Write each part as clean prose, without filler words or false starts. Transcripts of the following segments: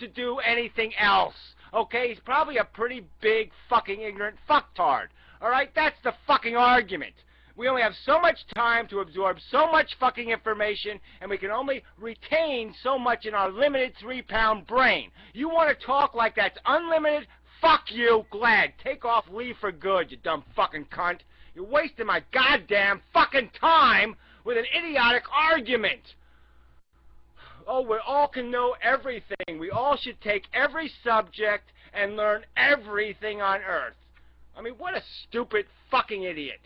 to do anything else. Okay? He's probably a pretty big fucking ignorant fucktard. Alright? That's the fucking argument. We only have so much time to absorb so much fucking information, and we can only retain so much in our limited 3-pound brain. You want to talk like that's unlimited? Fuck you, glad. Take off leave for good, you dumb fucking cunt. You're wasting my goddamn fucking time with an idiotic argument. Oh, we all can know everything. We all should take every subject and learn everything on Earth. I mean, what a stupid fucking idiot.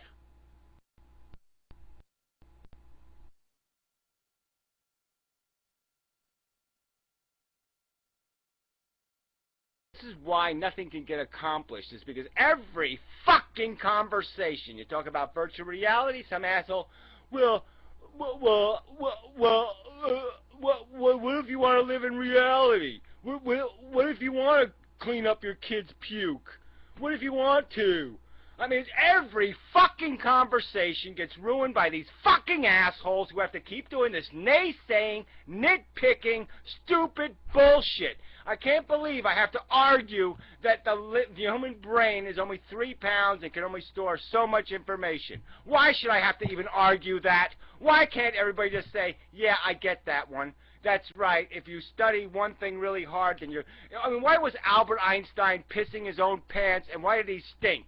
This is why nothing can get accomplished, is because every fucking conversation, you talk about virtual reality, some asshole, what if you want to live in reality? What if you want to clean up your kid's puke? What if you want to? I mean, every fucking conversation gets ruined by these fucking assholes who have to keep doing this naysaying, nitpicking, stupid bullshit. I can't believe I have to argue that the human brain is only 3 pounds and can only store so much information. Why should I have to even argue that? Why can't everybody just say, yeah, I get that one. That's right. If you study one thing really hard, then you're... I mean, why was Albert Einstein pissing his own pants, and why did he stink?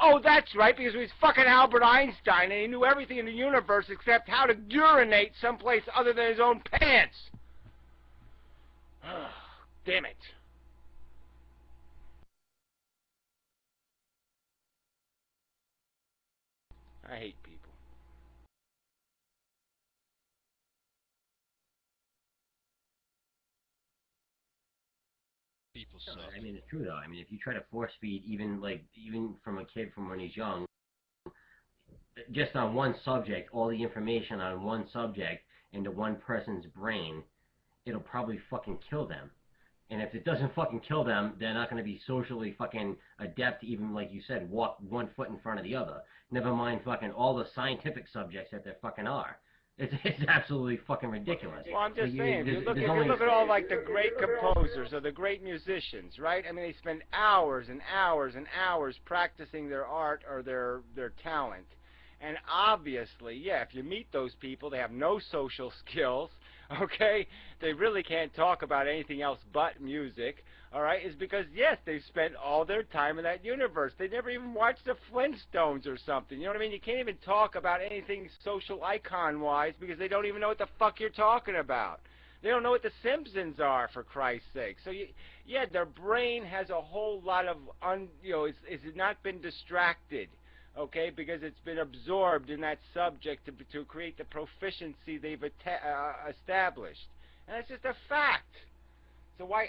Oh, that's right, because he was fucking Albert Einstein, and he knew everything in the universe except how to urinate someplace other than his own pants. Damn it. I hate people. No, I mean, it's true though. I mean, if you try to force feed even from a kid from when he's young, just on one subject, all the information on one subject into one person's brain, it'll probably fucking kill them. And if it doesn't fucking kill them, they're not going to be socially fucking adept to even, like you said, walk 1 foot in front of the other. Never mind fucking all the scientific subjects that there fucking are. It's absolutely fucking ridiculous. Well, I'm just saying, if you look at all like the great composers or the great musicians, right? I mean, they spend hours and hours and hours practicing their art or their talent. And obviously, yeah, if you meet those people, they have no social skills, okay? They really can't talk about anything else but music, all right? Is because, yes, they've spent all their time in that universe. They never even watched the Flintstones or something. You know what I mean? You can't even talk about anything social icon-wise because they don't even know what the fuck you're talking about. They don't know what the Simpsons are, for Christ's sake. So, yeah, their brain has a whole lot of, it's not been distracted. Okay, because it's been absorbed in that subject to create the proficiency they've established. And it's just a fact. So why,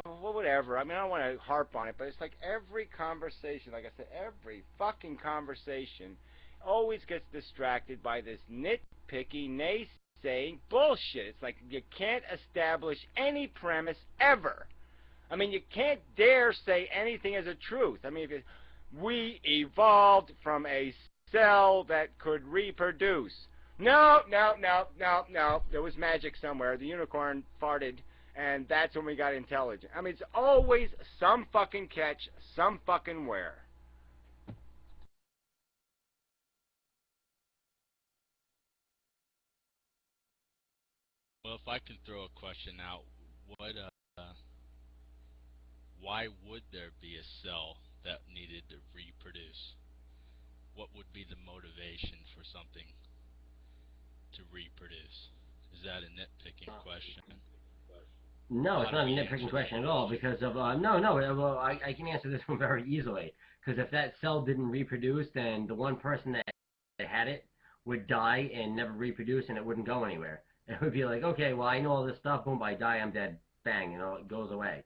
well, whatever. I mean, I don't want to harp on it, but it's like every conversation, like I said, every fucking conversation always gets distracted by this nitpicky, naysaying bullshit. It's like you can't establish any premise ever. I mean, you can't dare say anything as a truth. I mean, we evolved from a cell that could reproduce. No. There was magic somewhere. The unicorn farted, and that's when we got intelligent. I mean, it's always some fucking catch, some fucking where. Well, if I can throw a question out, why would there be a cell that needed to reproduce? What would be the motivation for something to reproduce? Is that a nitpicking question? No, it's not a nitpicking question at all, because of, I can answer this one very easily. Because if that cell didn't reproduce, then the one person that had it would die and never reproduce, and it wouldn't go anywhere. It would be like, okay, well, I know all this stuff, boom, I die, I'm dead, bang, it goes away.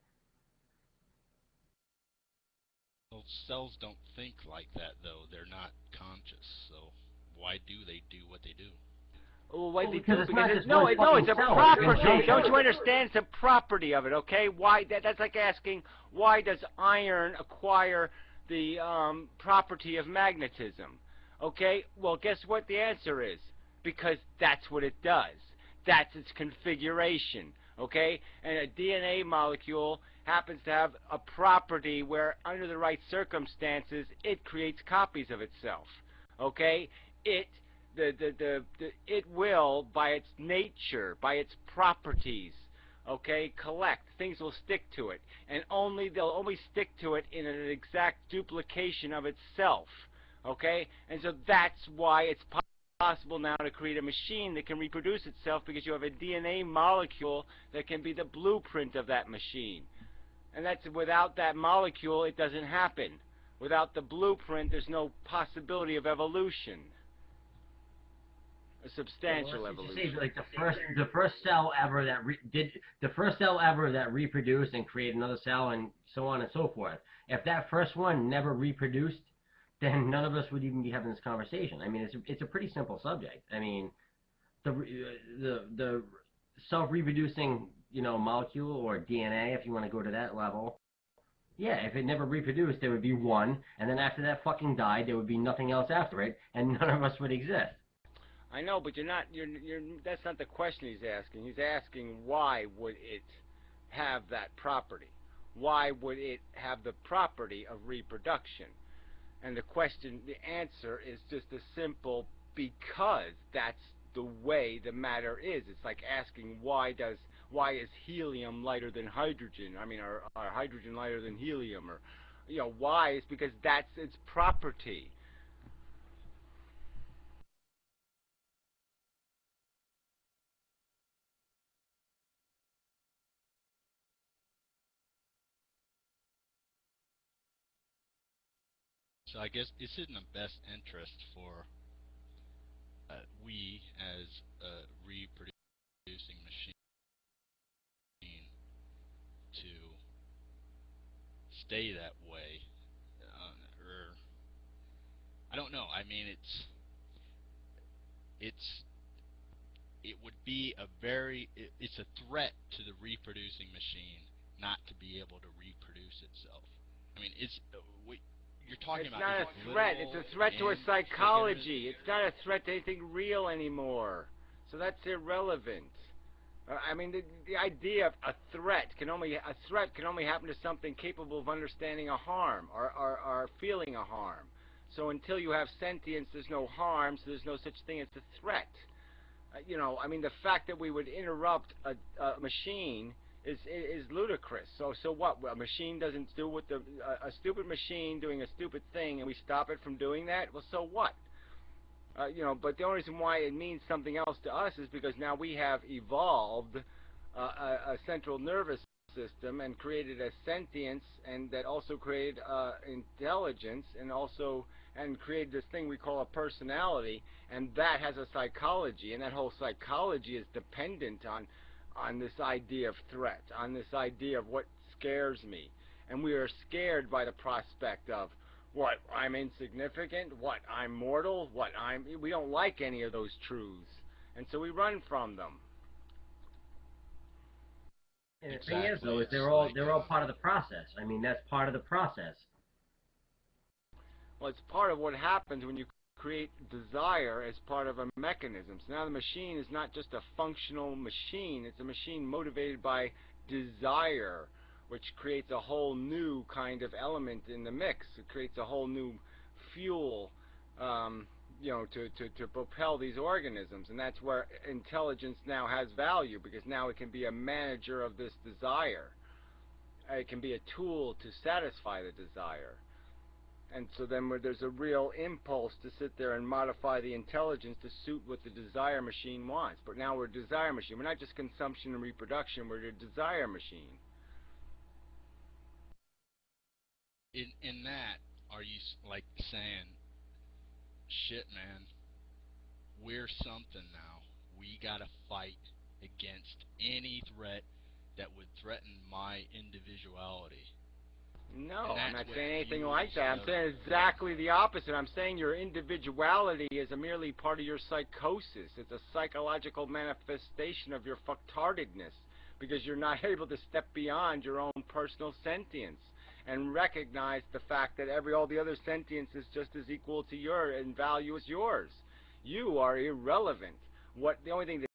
Well, cells don't think like that, though. They're not conscious, so why do they do what they do? Well, why well, they because do? it's Because not just no, it's a property. Don't you understand? It's a property of it, okay? Why? That's like asking, why does iron acquire the property of magnetism? Okay? Well, guess what the answer is? Because that's what it does. That's its configuration. okay? And a DNA molecule happens to have a property where, under the right circumstances, it creates copies of itself, okay? It will, by its nature, by its properties, okay, collect. Things will stick to it, and they'll only stick to it in an exact duplication of itself, okay? And so that's why it's possible now to create a machine that can reproduce itself, because you have a DNA molecule that can be the blueprint of that machine. And that's, without that molecule, it doesn't happen. Without the blueprint, there's no possibility of evolution. A substantial evolution. Say, like the first cell ever that reproduced and created another cell and so on and so forth. If that first one never reproduced, then none of us would even be having this conversation. I mean, it's a pretty simple subject. I mean, the self-reproducing, molecule, or DNA, if you want to go to that level. Yeah, if it never reproduced, there would be one, and then after that fucking died, there would be nothing else after it, and none of us would exist. I know, but that's not the question he's asking. He's asking, why would it have that property? Why would it have the property of reproduction? And the answer is just a simple, because that's the way the matter is. It's like asking, why is helium lighter than hydrogen? I mean, are hydrogen lighter than helium? Or, why? It's because that's its property. So I guess it's in the best interest for we, as a reproducing machine, to stay that way, or I don't know. I mean, it would be it's a threat to the reproducing machine not to be able to reproduce itself. I mean, you're talking about. It's not a threat. It's a threat to our psychology. It's not a threat to anything real anymore. So that's irrelevant. I mean, the idea of a threat can only happen to something capable of understanding a harm or feeling a harm. So until you have sentience, there's no harm. So there's no such thing as a threat. I mean, the fact that we would interrupt a machine is ludicrous. So what? Well, a machine doesn't do what a stupid machine doing a stupid thing, and we stop it from doing that? Well, so what? But the only reason why it means something else to us is because now we have evolved a central nervous system and created a sentience, and that also created intelligence, and created this thing we call a personality, and that has a psychology, and that whole psychology is dependent on this idea of threat, on this idea of what scares me. And we are scared by the prospect of, what, I'm insignificant, what, I'm mortal, we don't like any of those truths, and so we run from them. And the thing is, though, is they're all part of the process. I mean, that's part of the process. Well, it's part of what happens when you create desire as part of a mechanism. So now the machine is not just a functional machine, it's a machine motivated by desire, which creates a whole new kind of element in the mix. It creates a whole new fuel, to propel these organisms, and that's where intelligence now has value, because now it can be a manager of this desire. It can be a tool to satisfy the desire. And so then there's a real impulse to sit there and modify the intelligence to suit what the desire machine wants. But now we're a desire machine. We're not just consumption and reproduction, we're a desire machine. In that, are you like saying, shit, man, we're something now. We gotta fight against any threat that would threaten my individuality? No, I'm not saying anything like that. I'm saying exactly the opposite. I'm saying your individuality is merely part of your psychosis. It's a psychological manifestation of your fucktardedness, because you're not able to step beyond your own personal sentience and recognize the fact that all the other sentience is just as equal to in value as yours. You are irrelevant. The only thing that